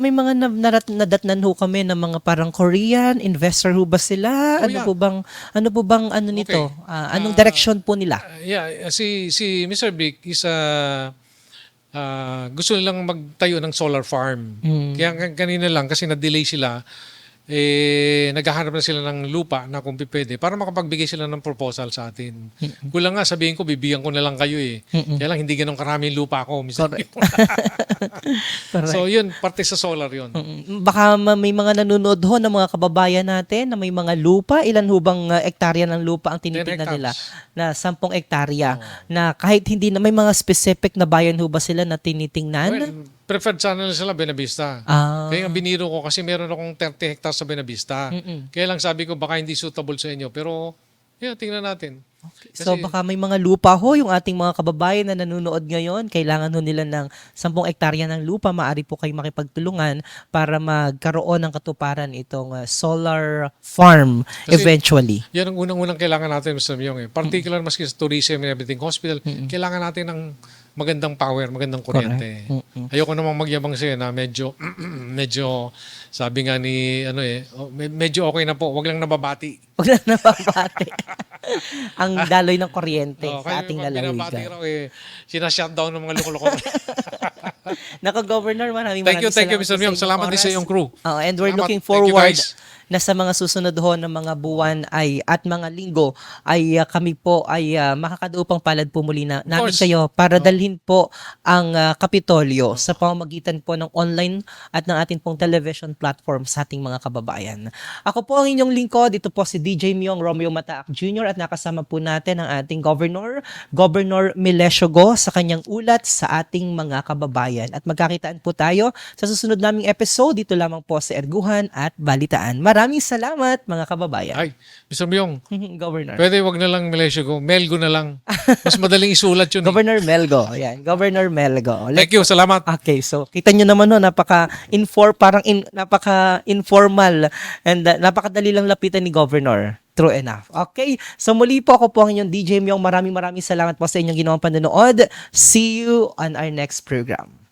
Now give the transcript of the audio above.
may mga nadatnan ho kami ng mga parang Korean investor ho ba sila? Oh, Ano yeah. po bang ano nito? Okay. Anong direction po nila? Yeah, si Mr. Vic is gusto nilang magtayo ng solar farm. Kaya kanina lang kasi na-delay sila, naghahanap na sila ng lupa na kung pwede para makapagbigay sila ng proposal sa atin. Kulang nga, sabihin ko, bibigyan ko na lang kayo eh. Kaya lang, hindi ganun karami yung lupa ko. Correct. So yun, parte sa solar yun. Baka may mga nanonood ho ng mga kababayan natin na may mga lupa. Ilan ho bang hektarya ng lupa ang tinitingnan 10 nila? hectares. Na 10 hektarya. Na kahit hindi na may mga specific na bayan ho ba sila na tinitingnan? Well, preferred sana nila sila Buenavista. Kaya nga biniro ko kasi meron akong 30 hectares sa Buenavista. Kaya lang sabi ko baka hindi suitable sa inyo. Pero, tingnan natin. So baka may mga lupa ho yung ating mga kababayan na nanonood ngayon. Kailangan ho nila ng 10 hektarya ng lupa. Maaari po kayo makipagtulungan para magkaroon ng katuparan itong solar farm Kasi eventually. Yan ang unang-unang kailangan natin, Mr. Myong. Particular maski sa tourism and everything, hospital, kailangan natin ng magandang power, magandang kuryente. Ayoko namang magyabang sa'yo na medyo, sabi nga ni, medyo okay na po, wag lang nababati. Huwag na napapati. Ang daloy ng kuryente sa ating binabati lalawigan. raw sinashutdown ng mga loko-loko. Nako-Governor, maraming Thank you, salamat Mr. Myong. sa inyong Salamat din sa oras. iyong crew. And we're Salamat. looking Thank you, forward guys. na sa mga susunod ho ng mga buwan at mga linggo ay kami po ay makakaduupang palad po muli na namin course. kayo para dalhin po ang Kapitolyo sa pamamagitan po ng online at ng ating pong television platform sa ating mga kababayan. Ako po ang inyong lingkod. Dito po si DJ Myong Romeo Mataak Jr. at nakasama po natin ang ating Governor Melesio Go sa kanyang ulat sa ating mga kababayan. At magkakitaan po tayo sa susunod naming episode dito lamang po sa Erguhan at Balitaan. Maraming salamat mga kababayan. Ay, Mr. Myong, Governor. pwede wag na lang Malaysia ko. Melgo na lang. Mas madaling isulat yun. Governor Melgo. Ayan, Governor Melgo. Thank you, salamat. Okay, so kita nyo naman no, napaka-informal and napakadali lang lapitan ni Governor. True enough. Okay, so muli po ako po ang inyong DJ Myong. Maraming salamat po sa inyong ginawang panonood. See you on our next program.